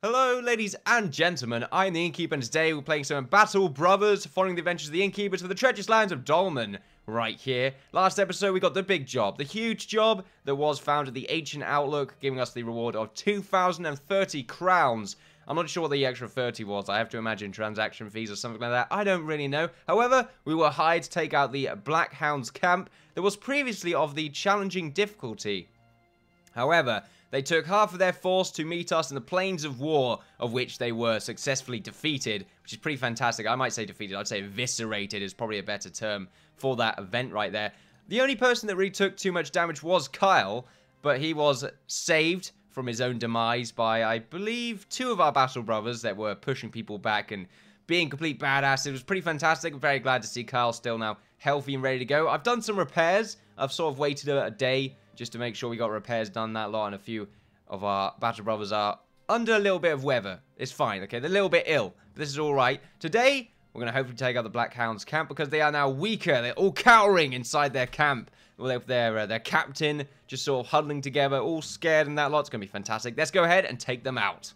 Hello, ladies and gentlemen, I'm the Innkeeper, and today we're playing some Battle Brothers, following the adventures of the Innkeepers for the treacherous lands of Dolmen, right here. Last episode, we got the big job, the huge job that was found at the Ancient Outlook, giving us the reward of 2,030 crowns. I'm not sure what the extra 30 was. I have to imagine transaction fees or something like that. I don't really know. However, we were hired to take out the Black Hound's camp that was previously of the challenging difficulty. However, they took half of their force to meet us in the plains of war, of which they were successfully defeated, which is pretty fantastic. I might say defeated, I'd say eviscerated is probably a better term for that event right there. The only person that really took too much damage was Kyle, but he was saved from his own demise by, I believe, two of our battle brothers that were pushing people back and being complete badass. It was pretty fantastic. I'm very glad to see Kyle still now healthy and ready to go. I've done some repairs. I've sort of waited a day just to make sure we got repairs done that lot, and a few of our battle brothers are under a little bit of weather. It's fine, okay? They're a little bit ill, but this is all right. Today, we're going to hopefully take out the Black Hound's camp because they are now weaker. They're all cowering inside their camp with their captain just sort of huddling together, all scared and that lot. It's going to be fantastic. Let's go ahead and take them out.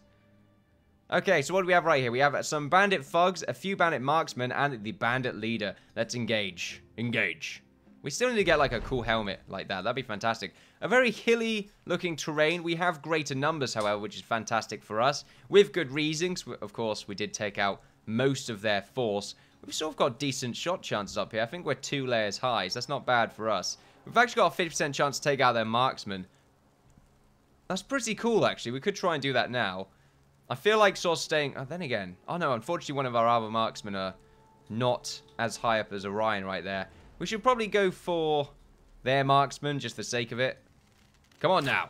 Okay, so what do we have right here? We have some bandit thugs, a few bandit marksmen, and the bandit leader. Let's engage. Engage. We still need to get like a cool helmet like that. That'd be fantastic. A very hilly looking terrain. We have greater numbers, however, which is fantastic for us. With good reasons. Of course, we did take out most of their force. We've sort of got decent shot chances up here. I think we're 2 layers high, so that's not bad for us. We've actually got a 50% chance to take out their marksmen. That's pretty cool, actually. We could try and do that now. I feel like sort of staying... Oh, then again. Oh, no. Unfortunately, one of our other marksmen are not as high up as Orion right there. We should probably go for their marksman, just for the sake of it. Come on now.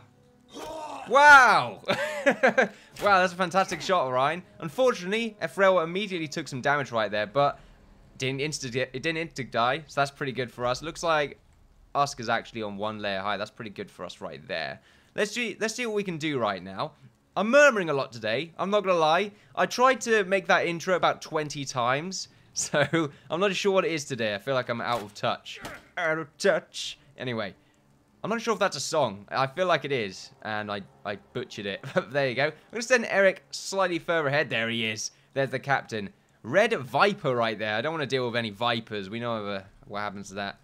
Wow! Wow, that's a fantastic shot, Orion. Unfortunately, Ephraim immediately took some damage right there, but it didn't insta die, so that's pretty good for us. Looks like Usk is actually on 1 layer high. That's pretty good for us right there. Let's see what we can do right now. I'm murmuring a lot today. I'm not going to lie. I tried to make that intro about 20 times. So, I'm not sure what it is today. I feel like I'm out of touch. Out of touch. Anyway, I'm not sure if that's a song. I feel like it is, and I butchered it. There you go. I'm going to send Eric slightly further ahead. There he is. There's the captain. Red Viper right there. I don't want to deal with any Vipers. We know what happens to that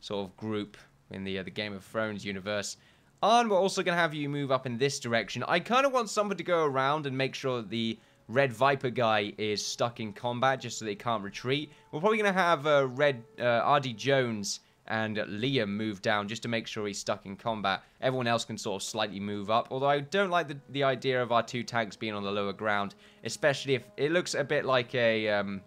sort of group in the Game of Thrones universe. And we're also going to have you move up in this direction. I kind of want someone to go around and make sure the Red Viper guy is stuck in combat just so they can't retreat. We're probably going to have RD Jones and Liam move down just to make sure he's stuck in combat. Everyone else can sort of slightly move up. Although I don't like the idea of our 2 tanks being on the lower ground. Especially if it looks a bit like a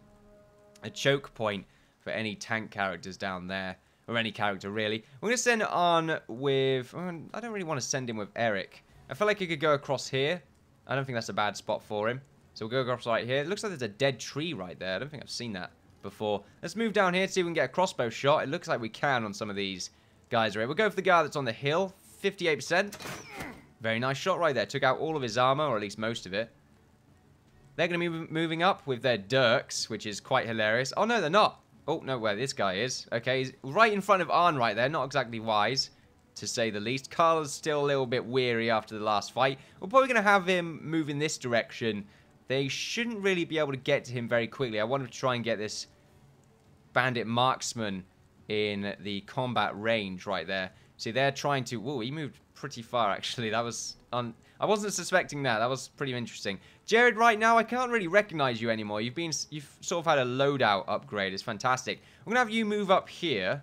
choke point for any tank characters down there. Or any character, really. We're going to send on with... I don't really want to send him with Eric. I feel like he could go across here. I don't think that's a bad spot for him. So we'll go across right here. It looks like there's a dead tree right there. I don't think I've seen that before. Let's move down here to see if we can get a crossbow shot. It looks like we can on some of these guys right. We'll go for the guy that's on the hill. 58%. Very nice shot right there. Took out all of his armor, or at least most of it. They're going to be moving up with their dirks, which is quite hilarious. Oh, no, they're not. Oh, no, where this guy is. Okay, he's right in front of Arn right there. Not exactly wise, to say the least. Carl is still a little bit weary after the last fight. We're probably going to have him move in this direction. They shouldn't really be able to get to him very quickly. I want to try and get this bandit marksman in the combat range right there. See, they're trying to... Whoa, he moved pretty far, actually. That was... I wasn't suspecting that. That was pretty interesting. Jared, right now, I can't really recognize you anymore. You've sort of had a loadout upgrade. It's fantastic. I'm going to have you move up here.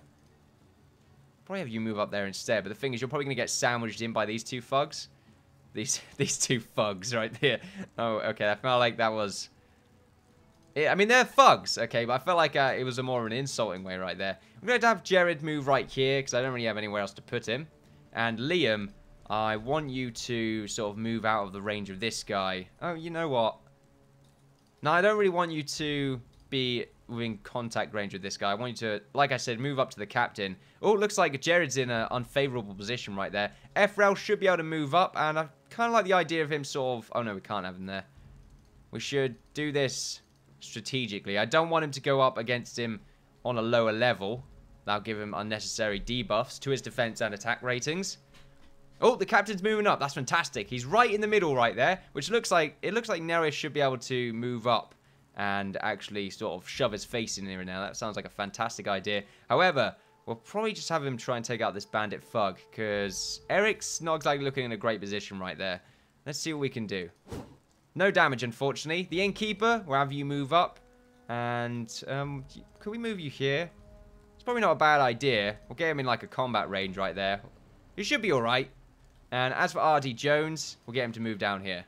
Probably have you move up there instead. But the thing is, you're probably going to get sandwiched in by these 2 thugs. These 2 thugs right here. Oh, okay. I felt like that was... I mean, they're thugs, okay? But I felt like it was a more of an insulting way right there. I'm going to have Jared move right here because I don't really have anywhere else to put him. And Liam, I want you to sort of move out of the range of this guy. Oh, you know what? No, I don't really want you to be within contact range with this guy. I want you to, like I said, move up to the captain. Oh, it looks like Jared's in an unfavorable position right there. Ephraim should be able to move up, and I kind of like the idea of him sort of... Oh, no, we can't have him there. We should do this strategically. I don't want him to go up against him on a lower level. That'll give him unnecessary debuffs to his defense and attack ratings. Oh, the captain's moving up. That's fantastic. He's right in the middle right there, which looks like Nereus should be able to move up and actually sort of shove his face in here now. That sounds like a fantastic idea. However, we'll probably just have him try and take out this bandit thug, because Eric's not exactly looking in a great position right there. Let's see what we can do. No damage, unfortunately. The Innkeeper, we'll have you move up. And, could we move you here? It's probably not a bad idea. We'll get him in like a combat range right there. He should be alright. And as for R.D. Jones, we'll get him to move down here.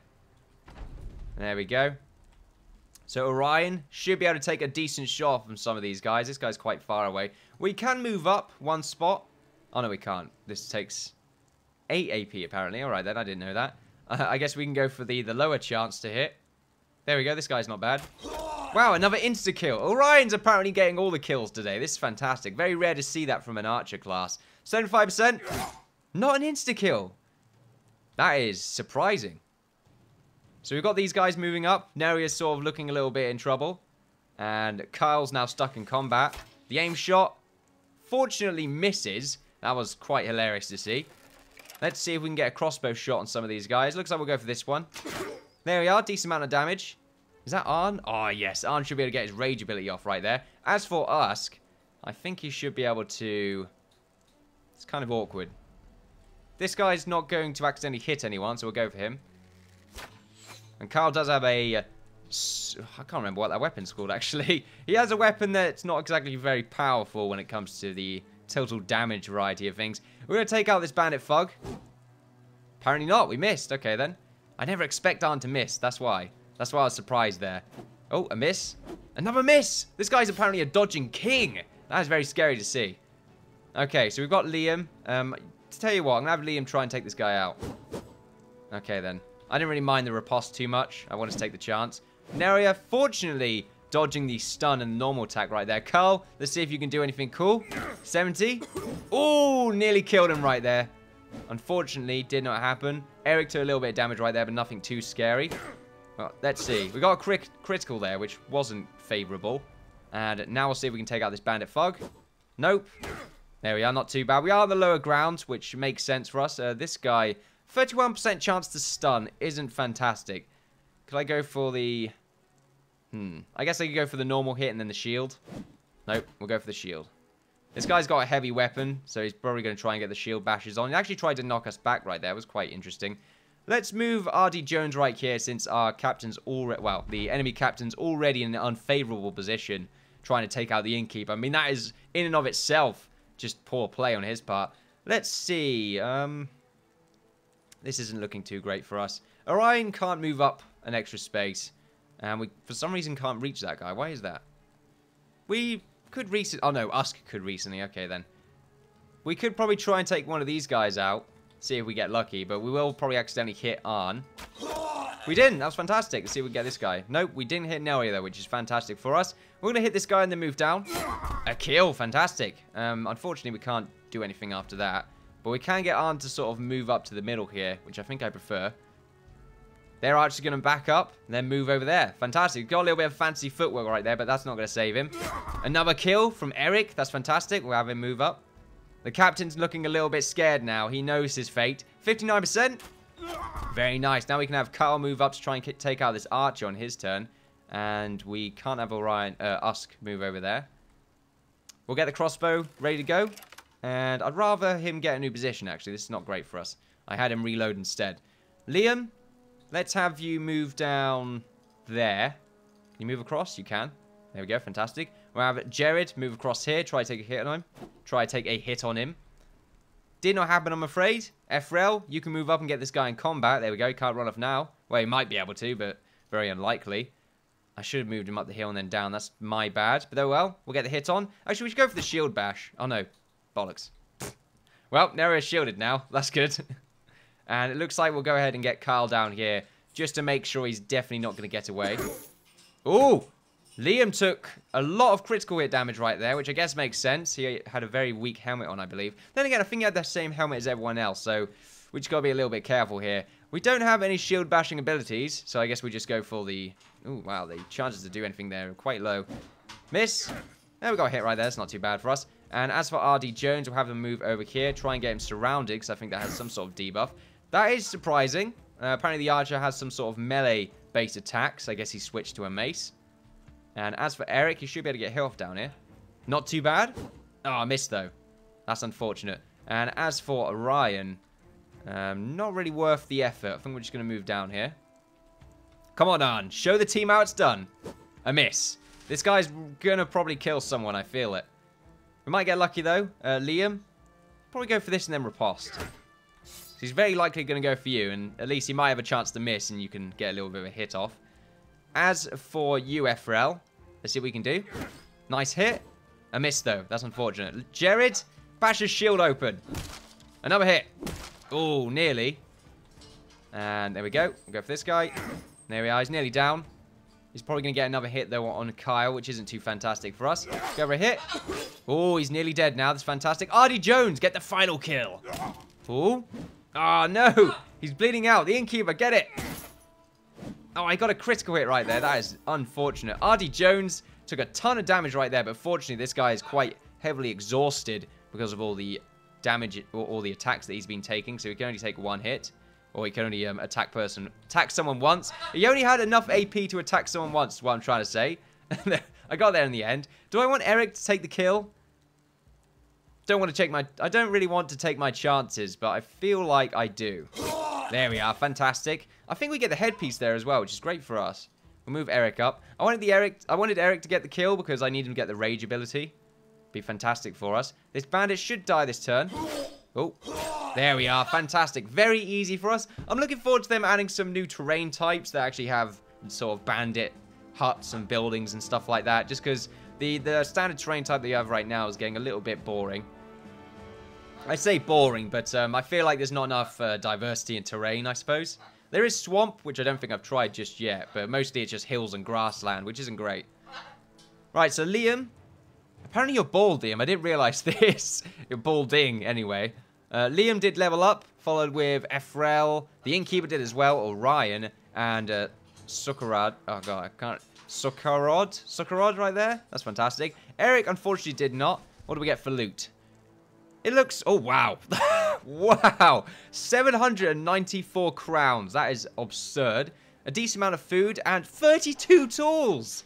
And there we go. So Orion should be able to take a decent shot from some of these guys. This guy's quite far away. We can move up one spot. Oh, no, we can't. This takes 8 AP, apparently. All right, then. I didn't know that. I guess we can go for the lower chance to hit. There we go. This guy's not bad. Wow, another insta-kill. Orion's apparently getting all the kills today. This is fantastic. Very rare to see that from an archer class. 75%. Not an insta-kill. That is surprising. So we've got these guys moving up. Nereus sort of looking a little bit in trouble. And Kyle's now stuck in combat. The aim shot, fortunately, misses. That was quite hilarious to see. Let's see if we can get a crossbow shot on some of these guys. Looks like we'll go for this one. There we are. Decent amount of damage. Is that Arn? Oh, yes. Arn should be able to get his rage ability off right there. As for Usk, I think he should be able to... It's kind of awkward. This guy's not going to accidentally hit anyone, so we'll go for him. And Carl does have a... I can't remember what that weapon's called, actually. He has a weapon that's not exactly very powerful when it comes to the total damage variety of things. We're going to take out this bandit thug. Apparently not. We missed. Okay, then. I never expect Arn to miss. That's why. That's why I was surprised there. Oh, a miss. Another miss. This guy's apparently a dodging king. That is very scary to see. Okay, so we've got Liam. To tell you what, I'm going to have Liam try and take this guy out. Okay, then. I didn't really mind the riposte too much. I wanted to take the chance. Neria, fortunately, dodging the stun and normal attack right there. Carl, let's see if you can do anything cool. 70. Oh, nearly killed him right there. Unfortunately, did not happen. Eric took a little bit of damage right there, but nothing too scary. Well, let's see. We got a critical there, which wasn't favorable. And now we'll see if we can take out this bandit thug. Nope. There we are, not too bad. We are on the lower ground, which makes sense for us. This guy... 31% chance to stun isn't fantastic. Could I go for the... I guess I could go for the normal hit and then the shield. Nope, we'll go for the shield. This guy's got a heavy weapon, so he's probably going to try and get the shield bashes on. He actually tried to knock us back right there. It was quite interesting. Let's move R.D. Jones right here since our captain's already... Well, the enemy captain's already in an unfavorable position trying to take out the Innkeeper. I mean, that is, in and of itself, just poor play on his part. Let's see... This isn't looking too great for us. Orion can't move up an extra space. And we, for some reason, can't reach that guy. Why is that? We could recently... Oh, no. Usk could recently. Okay, then. We could probably try and take one of these guys out. See if we get lucky. But we will probably accidentally hit Arn. We didn't. That was fantastic. Let's see if we can get this guy. Nope, we didn't hit Nelia, though, which is fantastic for us. We're going to hit this guy and then move down. A kill. Fantastic. Unfortunately, we can't do anything after that. But we can get Arn to sort of move up to the middle here, which I think I prefer. They're actually going to back up and then move over there. Fantastic. Got a little bit of fancy footwork right there, but that's not going to save him. Another kill from Eric. That's fantastic. We'll have him move up. The captain's looking a little bit scared now. He knows his fate. 59%. Very nice. Now we can have Carl move up to try and take out this archer on his turn. And we can't have Usk move over there. We'll get the crossbow ready to go. And I'd rather him get a new position, actually. This is not great for us. I had him reload instead. Liam, let's have you move down there. Can you move across? You can. There we go. Fantastic. We'll have Jared move across here. Try to take a hit on him. Try to take a hit on him. Did not happen, I'm afraid. Efrel, you can move up and get this guy in combat. There we go. He can't run off now. Well, he might be able to, but very unlikely. I should have moved him up the hill and then down. That's my bad. But oh well. We'll get the hit on. Actually, we should go for the shield bash. Oh, no. Bollocks. Well, Nerea's shielded now. That's good. And it looks like we'll go ahead and get Carl down here just to make sure he's definitely not going to get away. Ooh! Liam took a lot of critical hit damage right there, which I guess makes sense. He had a very weak helmet on, I believe. Then again, I think he had the same helmet as everyone else, so we just got to be a little bit careful here. We don't have any shield bashing abilities, so I guess we just go for the... Ooh, wow, the chances to do anything there are quite low. Miss. There we got a hit right there. It's not too bad for us. And as for RD Jones, we'll have him move over here. Try and get him surrounded, because I think that has some sort of debuff. That is surprising. Apparently the archer has some sort of melee-based attacks. I guess he switched to a mace. And as for Eric, he should be able to get health down here. Not too bad. Oh, I missed, though. That's unfortunate. And as for Orion, not really worth the effort. I think we're just going to move down here. Come on. Show the team how it's done. A miss. This guy's going to probably kill someone. I feel it. We might get lucky, though. Liam, probably go for this and then riposte. So he's very likely going to go for you. And at least he might have a chance to miss and you can get a little bit of a hit off. As for you, Ephrael, let's see what we can do. Nice hit. A miss, though. That's unfortunate. Jared, bash his shield open. Another hit. Oh, nearly. And there we go. We'll go for this guy. There we are. He's nearly down. He's probably going to get another hit, though, on Kyle, which isn't too fantastic for us. Go for a hit. Oh, he's nearly dead now. That's fantastic. RD Jones, get the final kill. Oh. Oh, no. He's bleeding out. The Innkeeper, get it. Oh, I got a critical hit right there. That is unfortunate. RD Jones took a ton of damage right there, but fortunately, this guy is quite heavily exhausted because of all the damage or all the attacks that he's been taking. So he can only take one hit, or he can only attack someone once. He only had enough AP to attack someone once, is what I'm trying to say. I got there in the end. Do I want Eric to take the kill? I don't really want to take my chances, but I feel like I do. There we are. Fantastic. I think we get the headpiece there as well, which is great for us. We'll move Eric up. I wanted Eric to get the kill because I need him to get the rage ability. Be fantastic for us. This bandit should die this turn. Oh, there we are. Fantastic. Very easy for us. I'm looking forward to them adding some new terrain types that actually have sort of bandit huts and buildings and stuff like that. Just because the standard terrain type that you have right now is getting a little bit boring. I say boring, but I feel like there's not enough diversity in terrain, I suppose. There is swamp, which I don't think I've tried just yet, but mostly it's just hills and grassland, which isn't great. Right, so Liam. Apparently you're bald, Liam. I didn't realize this. You're balding, anyway. Liam did level up, followed with Ephrael. The Innkeeper did as well, Orion, and Sukarad. Oh, God, I can't. Sukarod right there. That's fantastic. Eric, unfortunately, did not. What do we get for loot? It looks... Oh, wow. Wow. 794 crowns. That is absurd. A decent amount of food and 32 tools.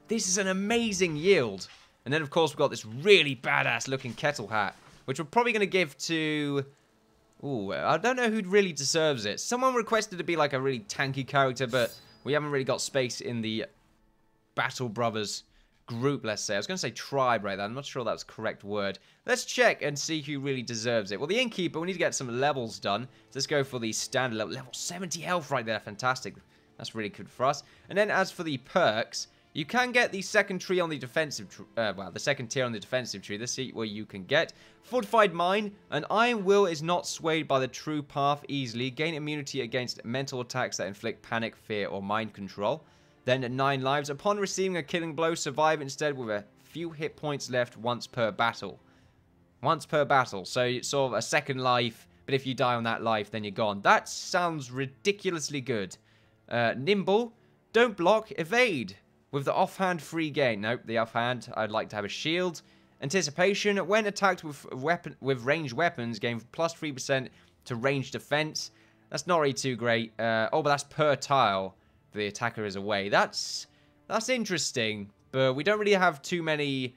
This is an amazing yield. And then, of course, we've got this really badass looking kettle hat, which we're probably going to give to... Ooh, I don't know who really deserves it. Someone requested to be like a really tanky character, but we haven't really got space in the Battle Brothers group, let's say. I was going to say tribe right there. I'm not sure that's the correct word. Let's check and see who really deserves it. Well, the Innkeeper, we need to get some levels done. So let's go for the standard level. Level 70 health right there. Fantastic. That's really good for us. And then as for the perks, you can get the second tree on the defensive the second tier on the defensive tree. Let's see what you can get. Fortified Mind. An Iron Will is not swayed by the true path easily. Gain immunity against mental attacks that inflict panic, fear, or mind control. Then 9 lives. Upon receiving a killing blow, survive instead with a few hit points left once per battle. Once per battle. So it's sort of a second life, but if you die on that life, then you're gone. That sounds ridiculously good. Nimble. Don't block. Evade. With the offhand free gain. Nope, the offhand. I'd like to have a shield. Anticipation. When attacked with ranged weapons, gain plus 3% to ranged defense. That's not really too great. Oh, but that's per tile. The attacker is away. That's interesting, but we don't really have too many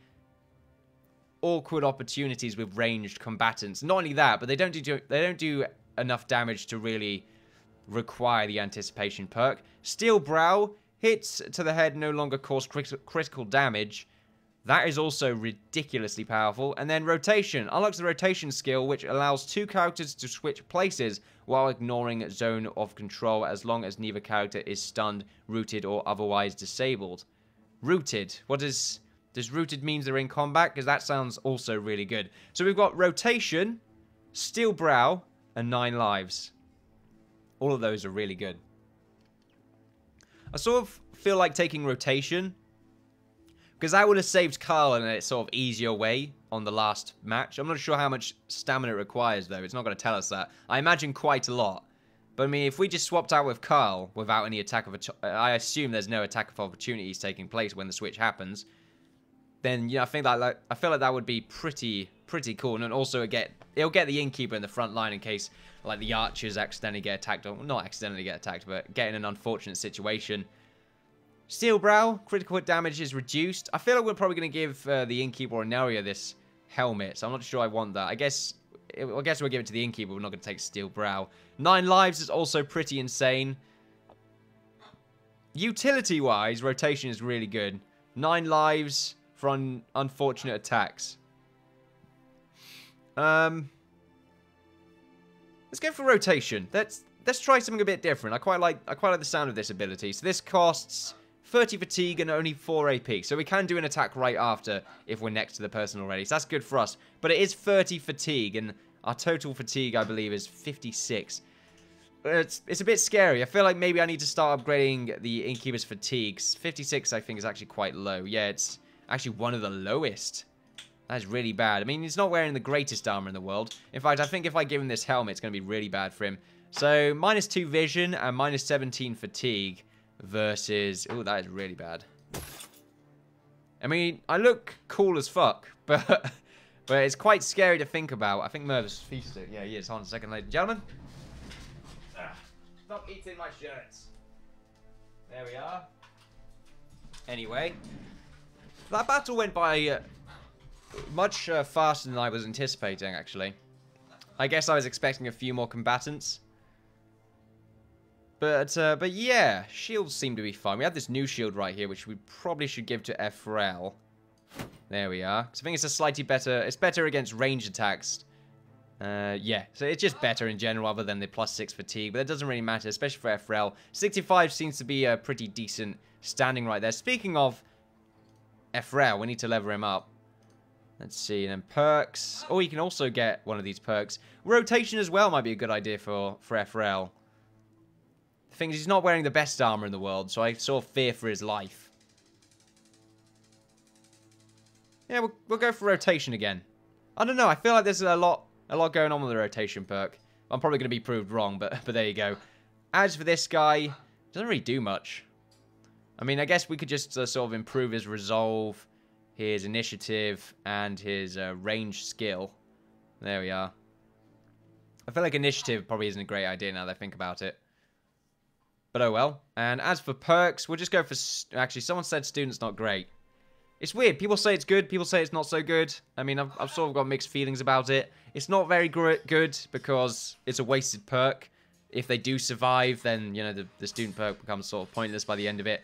awkward opportunities with ranged combatants. Not only that, but they don't do enough damage to really require the anticipation perk. Steel Brow. Hits to the head no longer cause critical damage. That is also ridiculously powerful. And then Rotation. Unlocks the Rotation skill, which allows 2 characters to switch places while ignoring zone of control as long as neither character is stunned, rooted, or otherwise disabled. Rooted. Does rooted means they're in combat? Because that sounds also really good. So we've got Rotation, Steel Brow, and 9 lives. All of those are really good. I sort of feel like taking Rotation, because that would have saved Carl in a sort of easier way on the last match. I'm not sure how much stamina it requires, though. It's not going to tell us that. I imagine quite a lot. But, I mean, if we just swapped out with Carl without any attack of... I assume there's no attack of opportunities taking place when the switch happens. then I think that I feel like that would be pretty cool. And then also it'll get the Innkeeper in the front line in case like the archers accidentally get attacked, or not accidentally get attacked, but get in an unfortunate situation. Steel Brow, critical hit damage is reduced. I feel like we're probably going to give the Innkeeper or Neria this helmet, so I'm not sure I want that. I guess we'll give it to the Innkeeper. We're not going to take Steel Brow. 9 lives is also pretty insane. Utility-wise, rotation is really good. 9 lives for unfortunate attacks. Let's go for rotation. Let's try something a bit different. I quite like the sound of this ability. So this costs 30 fatigue and only 4 AP. So we can do an attack right after if we're next to the person already. So that's good for us. But it is 30 fatigue, and our total fatigue, I believe, is 56. It's a bit scary. I feel like maybe I need to start upgrading the Innkeeper's fatigues. 56, I think, is actually quite low. Yeah, it's actually one of the lowest. That is really bad. I mean, he's not wearing the greatest armor in the world. In fact, I think if I give him this helmet, it's going to be really bad for him. So, -2 vision and -17 fatigue versus... Oh, that is really bad. I mean, I look cool as fuck, but it's quite scary to think about. I think Merv is feasting. Yeah, he is. Hold on a second, ladies and gentlemen. Stop eating my shirts. There we are. Anyway, that battle went by much faster than I was anticipating, actually. I guess I was expecting a few more combatants. But yeah, shields seem to be fine. We have this new shield right here, which we probably should give to Ephrael. There we are. So I think it's a slightly better... It's better against ranged attacks. Yeah, so it's just better in general other than the +6 fatigue, but that doesn't really matter, especially for Ephrael. 65 seems to be a pretty decent standing right there. Speaking of Ephrael, we need to level him up. Let's see, and then perks. Oh, you can also get one of these perks. Rotation as well might be a good idea for Ephrael. The thing is, he's not wearing the best armor in the world, so I sort of fear for his life. Yeah, we'll go for rotation again. I don't know, I feel like there's a lot going on with the rotation perk. I'm probably going to be proved wrong, but there you go. As for this guy, doesn't really do much. I mean, I guess we could just sort of improve his resolve, his initiative, and his range skill. There we are. I feel like initiative probably isn't a great idea now that I think about it. But oh well. And as for perks, we'll just go for... Actually, someone said student's not great. It's weird. People say it's good. People say it's not so good. I mean, I've sort of got mixed feelings about it. It's not very good because it's a wasted perk. If they do survive, then, you know, the student perk becomes sort of pointless by the end of it.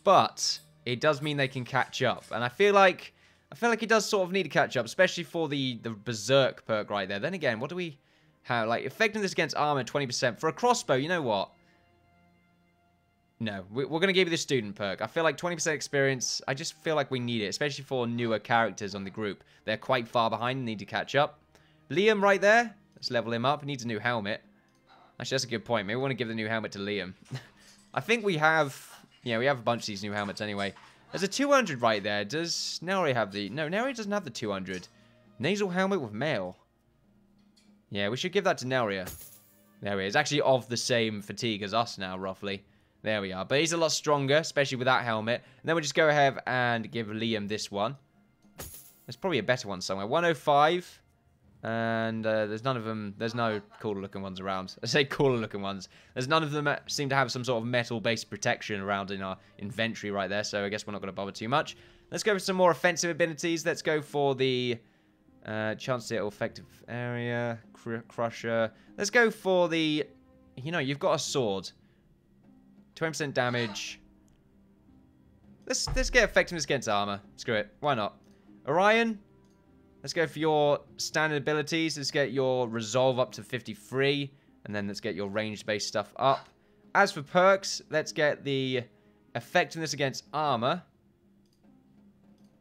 But it does mean they can catch up. And I feel like it does sort of need to catch up, especially for the berserk perk right there. Then again, what do we have? Like, effectiveness against armor, 20%. For a crossbow, you know what? No, we're going to give you the student perk. I feel like 20% experience, I just feel like we need it, especially for newer characters on the group. They're quite far behind and need to catch up. Liam right there. Let's level him up. He needs a new helmet. Actually, that's a good point. Maybe we want to give the new helmet to Liam. I think we have... Yeah, we have a bunch of these new helmets anyway. There's a 200 right there. Does Neri have the... No, Neri doesn't have the 200. Nasal helmet with mail. Yeah, we should give that to Neria. There he is. Actually of the same fatigue as us now, roughly. There we are. But he's a lot stronger, especially with that helmet. And then we'll just go ahead and give Liam this one. There's probably a better one somewhere. 105. And there's none of them. There's no cooler looking ones around. I say cooler looking ones. There's none of them that seem to have some sort of metal-based protection around in our inventory right there. So I guess we're not going to bother too much. Let's go for some more offensive abilities. Let's go for the chance to hit effective area. Crusher. Let's go for the... You know, you've got a sword. 20% damage. Let's get effectiveness against armor. Screw it. Why not? Orion. Let's go for your standard abilities. Let's get your resolve up to 53. And then let's get your range-based stuff up. As for perks, let's get the effectiveness against armor.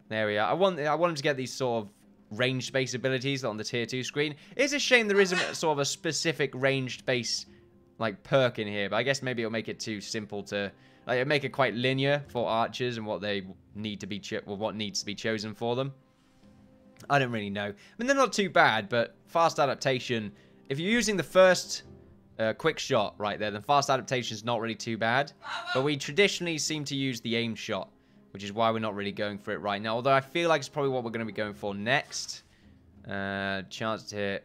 There we are. I want him to get these sort of ranged-based abilities on the tier 2 screen. It's a shame there isn't sort of a specific ranged-based like perk in here, but I guess maybe it'll make it too simple to like it'll make it quite linear for archers and what they need to be what needs to be chosen for them. I don't really know. I mean, they're not too bad, but fast adaptation, if you're using the first quick shot right there, then fast adaptation is not really too bad. But we traditionally seem to use the aim shot. which is why we're not really going for it right now. Although I feel like it's probably what we're going to be going for next. Chance to hit.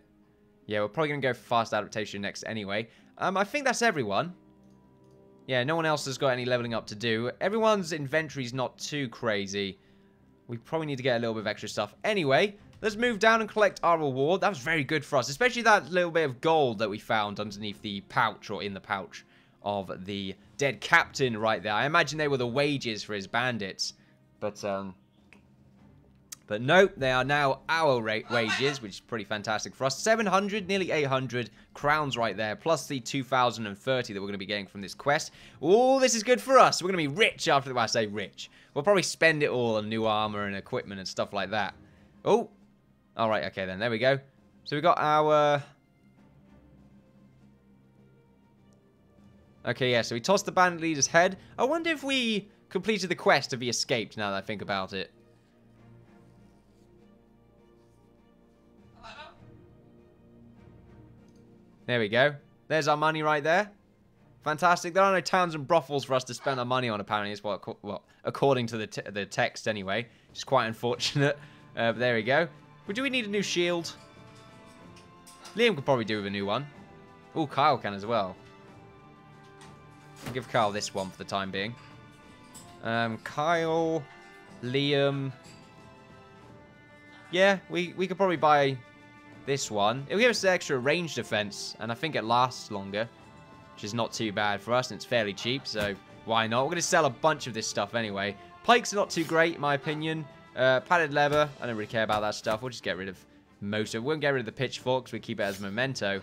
Yeah, we're probably going to go for fast adaptation next anyway. I think that's everyone. Yeah, no one else has got any leveling up to do. Everyone's inventory's not too crazy. We probably need to get a little bit of extra stuff. Anyway, let's move down and collect our reward. That was very good for us, especially that little bit of gold that we found underneath the pouch, or in the pouch of the dead captain right there. I imagine they were the wages for his bandits. But nope, they are now our wages, which is pretty fantastic for us. 700, nearly 800 crowns right there, plus the 2,030 that we're going to be getting from this quest. Oh, this is good for us. We're going to be rich after, well, I say rich. We'll probably spend it all on new armor and equipment and stuff like that. Oh, all right, okay then, there we go. So we got our... Okay, yeah, so we tossed the bandit leader's head. I wonder if we completed the quest if he escaped, now that I think about it. There we go. There's our money right there. Fantastic. There are no towns and brothels for us to spend our money on, apparently. It's what, well, according to the text, anyway. It's quite unfortunate. But there we go. But do we need a new shield? Liam could probably do with a new one. Oh, Kyle can as well. I'll give Kyle this one for the time being. Kyle, Liam. Yeah, we could probably buy... this one. It'll give us the extra range defense, and I think it lasts longer, which is not too bad for us, and it's fairly cheap, so why not? We're going to sell a bunch of this stuff anyway. Pikes are not too great, in my opinion. Padded leather, I don't really care about that stuff. We'll just get rid of most of it. We won't get rid of the pitchforks, we keep it as a memento.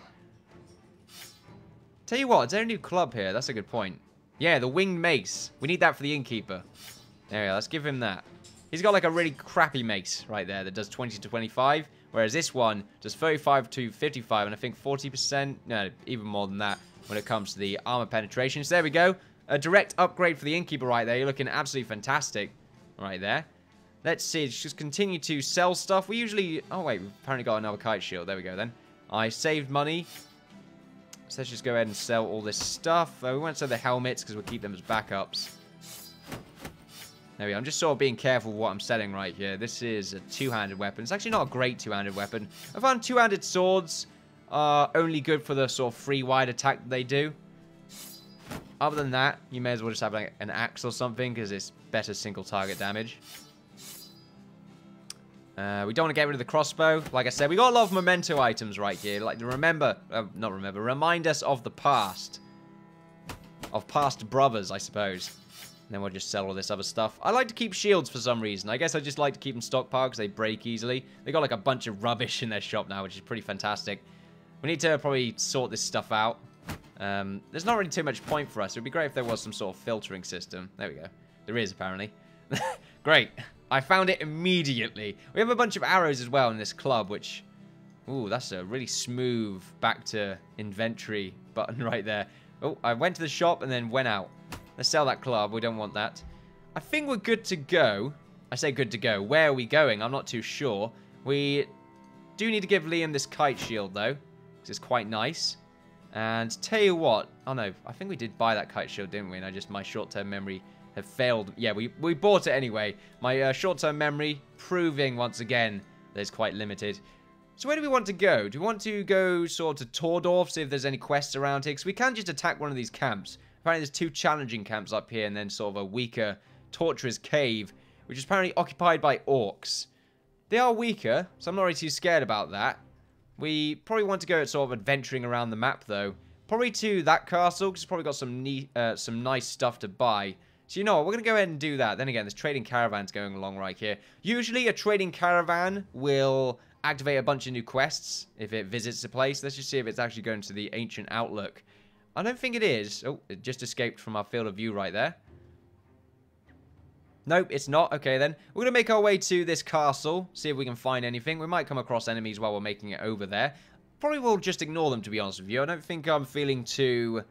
Tell you what, is there a new club here? That's a good point. Yeah, the winged mace. We need that for the Innkeeper. There we go, let's give him that. He's got like a really crappy mace right there that does 20 to 25. Whereas this one does 35 to 55, and I think 40%, no, even more than that when it comes to the armor penetration. So there we go. A direct upgrade for the Innkeeper right there. You're looking absolutely fantastic right there. Let's see. Let's just continue to sell stuff. We usually... oh, wait. We've apparently got another kite shield. There we go, then. I saved money. So let's just go ahead and sell all this stuff. We won't sell the helmets because we'll keep them as backups. There we go. I'm just sort of being careful with what I'm selling right here. This is a two-handed weapon. It's actually not a great two-handed weapon. I found two-handed swords are only good for the sort of free wide attack that they do. Other than that, you may as well just have like an axe or something because it's better single target damage. We don't want to get rid of the crossbow. Like I said, we got a lot of memento items right here. Like to remind us of the past. Of past brothers, I suppose. And then we'll just sell all this other stuff. I like to keep shields for some reason. I guess I just like to keep them stockpiled because they break easily. They got like a bunch of rubbish in their shop now, which is pretty fantastic. We need to probably sort this stuff out. There's not really too much point for us. It would be great if there was some sort of filtering system. There we go. There is, apparently. Great. I found it immediately. We have a bunch of arrows as well in this club, which... ooh, that's a really smooth back to inventory button right there. Oh, I went to the shop and then went out. Let's sell that club. We don't want that. I think we're good to go. I say good to go. Where are we going? I'm not too sure. We do need to give Liam this kite shield, though. Because it's quite nice. And tell you what. Oh, no. I think we did buy that kite shield, didn't we? And my short-term memory have failed. Yeah, we bought it anyway. My short-term memory proving, once again, that it's quite limited. So where do we want to go? Do we want to go sort of to Tordorf, see if there's any quests around here? Because we can just attack one of these camps. Apparently there's two challenging camps up here and then sort of a weaker, torturous cave, which is apparently occupied by orcs. They are weaker, so I'm not really too scared about that. We probably want to go sort of adventuring around the map, though. Probably to that castle, because it's probably got some nice stuff to buy. So you know what, we're going to go ahead and do that. Then again, there's trading caravans going along right here. Usually a trading caravan will activate a bunch of new quests if it visits a place. Let's just see if it's actually going to the ancient outlook. I don't think it is. Oh, it just escaped from our field of view right there. Nope, it's not. Okay, then. We're going to make our way to this castle, see if we can find anything. We might come across enemies while we're making it over there. Probably will just ignore them, to be honest with you. I don't think I'm feeling too...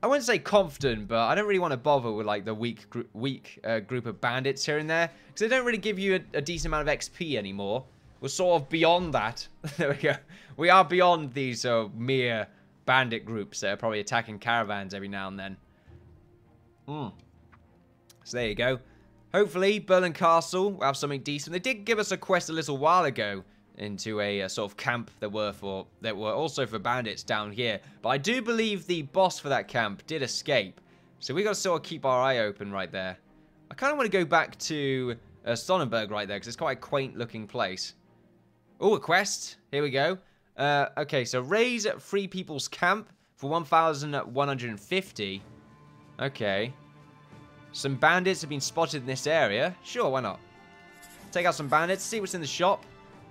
I wouldn't say confident, but I don't really want to bother with, like, the weak group of bandits here and there. Because they don't really give you a decent amount of XP anymore. We're sort of beyond that. There we go. We are beyond these mere bandit groups that are probably attacking caravans every now and then. So there you go. Hopefully, Berlin Castle will have something decent. They did give us a quest a little while ago into a sort of camp that were also for bandits down here. But I do believe the boss for that camp did escape. So we got to sort of keep our eye open right there. I kind of want to go back to Sonnenberg right there because it's quite a quaint looking place. Oh, a quest. Here we go. Okay, so raise Free People's Camp for 1,150. Okay. Some bandits have been spotted in this area. Sure, why not? Take out some bandits, see what's in the shop.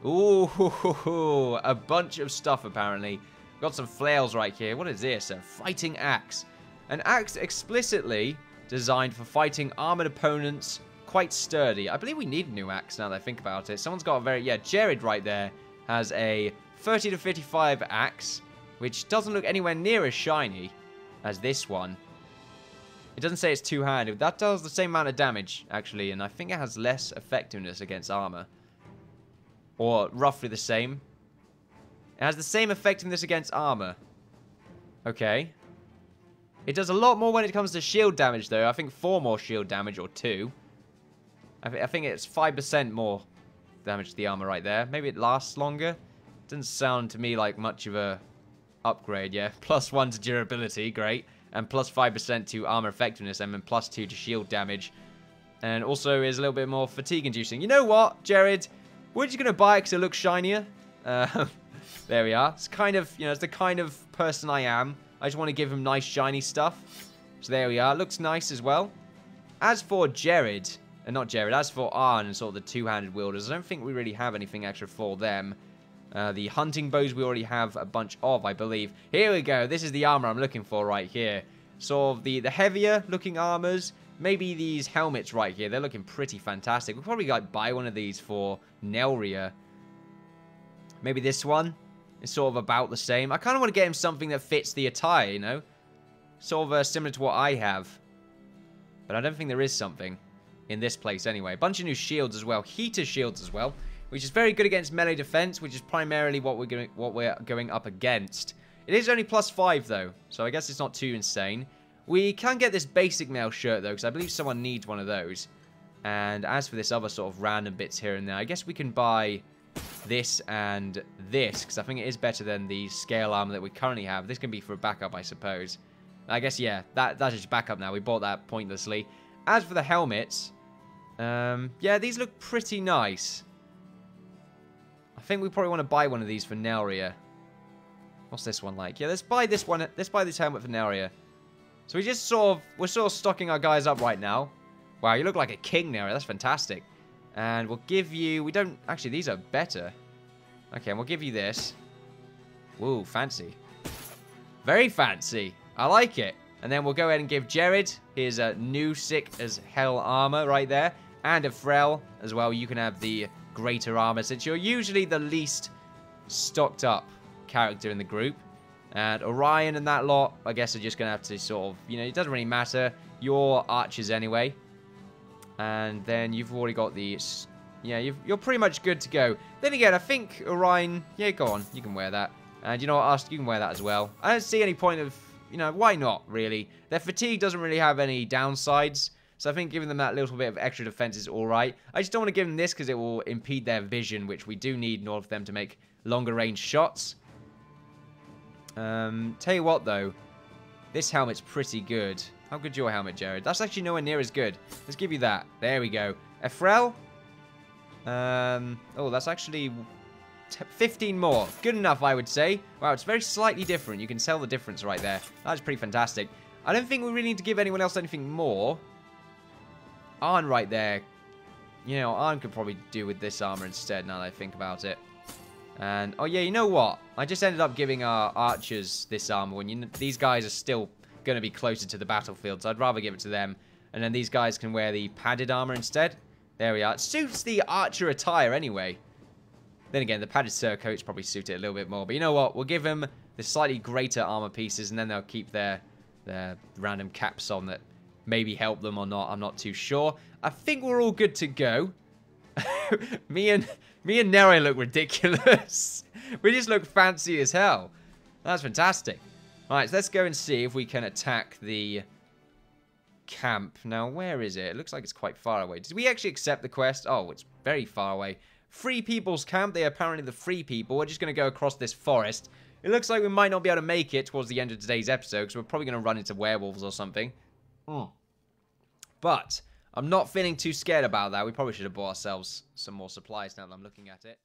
Ooh, a bunch of stuff apparently. Got some flails right here. What is this? A fighting axe. An axe explicitly designed for fighting armored opponents. Quite sturdy. I believe we need a new axe now that I think about it. Someone's got a very... Yeah, Jared right there has a 30 to 55 axe, which doesn't look anywhere near as shiny as this one. It doesn't say it's two-handed. That does the same amount of damage, actually, and I think it has less effectiveness against armor. Or roughly the same. It has the same effectiveness against armor. Okay. It does a lot more when it comes to shield damage, though. I think 4 more shield damage, or 2. I think it's 5% more damage to the armor right there. Maybe it lasts longer. Doesn't sound to me like much of a upgrade, yeah. +1 to durability, great. And +5% to armor effectiveness, and then +2 to shield damage. And also is a little bit more fatigue inducing. You know what, Jared? We're just going to buy it because it looks shinier. There we are. It's kind of, you know, it's the kind of person I am. I just want to give him nice shiny stuff. So there we are. Looks nice as well. As for Jared, not Jared, as for Arn and sort of the two-handed wielders, I don't think we really have anything extra for them. The hunting bows we already have a bunch of, I believe. Here we go. This is the armor I'm looking for right here. Sort of the heavier looking armors. Maybe these helmets right here. They're looking pretty fantastic. We'll probably like buy one of these for Nelria. Maybe this one is sort of about the same. I kind of want to get him something that fits the attire, you know. Sort of similar to what I have. But I don't think there is something in this place anyway. A bunch of new shields as well. Heater shields as well. Which is very good against melee defense, which is primarily what we're going up against. It is only +5 though, so I guess it's not too insane. We can get this basic mail shirt though, because I believe someone needs one of those. And as for this other sort of random bits here and there, I guess we can buy this and this, because I think it is better than the scale armor that we currently have. This can be for a backup, I suppose. I guess, yeah, that's just backup now. We bought that pointlessly. As for the helmets, yeah, these look pretty nice. I think we probably want to buy one of these for Nelria. What's this one like? Yeah, let's buy this one. Let's buy this helmet for Nelria. So we're sort of stocking our guys up right now. Wow, you look like a king, Nelria. That's fantastic. And we'll give you... Actually, these are better. Okay, and we'll give you this. Woo, fancy. Very fancy. I like it. And then we'll go ahead and give Jared his new sick as hell armor right there. And a Frel as well. You can have the greater armor, since you're usually the least stocked up character in the group. And Orion and that lot, I guess, are just going to have to sort of, you know, it doesn't really matter. You're archers anyway. And then you've already got these. Yeah, you're pretty much good to go. Then again, I think Orion, yeah, go on. You can wear that. And you know what, Ust, you can wear that as well. I don't see any point of, you know, why not, really? Their fatigue doesn't really have any downsides. So I think giving them that little bit of extra defense is alright. I just don't want to give them this because it will impede their vision, which we do need in order for them to make longer range shots. Tell you what, though. This helmet's pretty good. How good's your helmet, Jared? That's actually nowhere near as good. Let's give you that. There we go. Efrel? Oh, that's actually 15 more. Good enough, I would say. Wow, it's very slightly different. You can tell the difference right there. That's pretty fantastic. I don't think we really need to give anyone else anything more. Arn right there. You know, Arn could probably do with this armor instead now that I think about it. And, oh yeah, you know what? I just ended up giving our archers this armor when these guys are still going to be closer to the battlefield, so I'd rather give it to them. And then these guys can wear the padded armor instead. There we are. It suits the archer attire anyway. Then again, the padded surcoats probably suit it a little bit more. But you know what? We'll give them the slightly greater armor pieces, and then they'll keep their random caps on that maybe help them or not. I'm not too sure. I think we're all good to go. me and Neri look ridiculous. We just look fancy as hell. That's fantastic. Alright, so let's go and see if we can attack the camp. Now, where is it? It looks like it's quite far away. Did we actually accept the quest? Oh, it's very far away. Free People's Camp. They are apparently the free people. We're just going to go across this forest. It looks like we might not be able to make it towards the end of today's episode, because we're probably going to run into werewolves or something. But I'm not feeling too scared about that. We probably should have bought ourselves some more supplies now that I'm looking at it.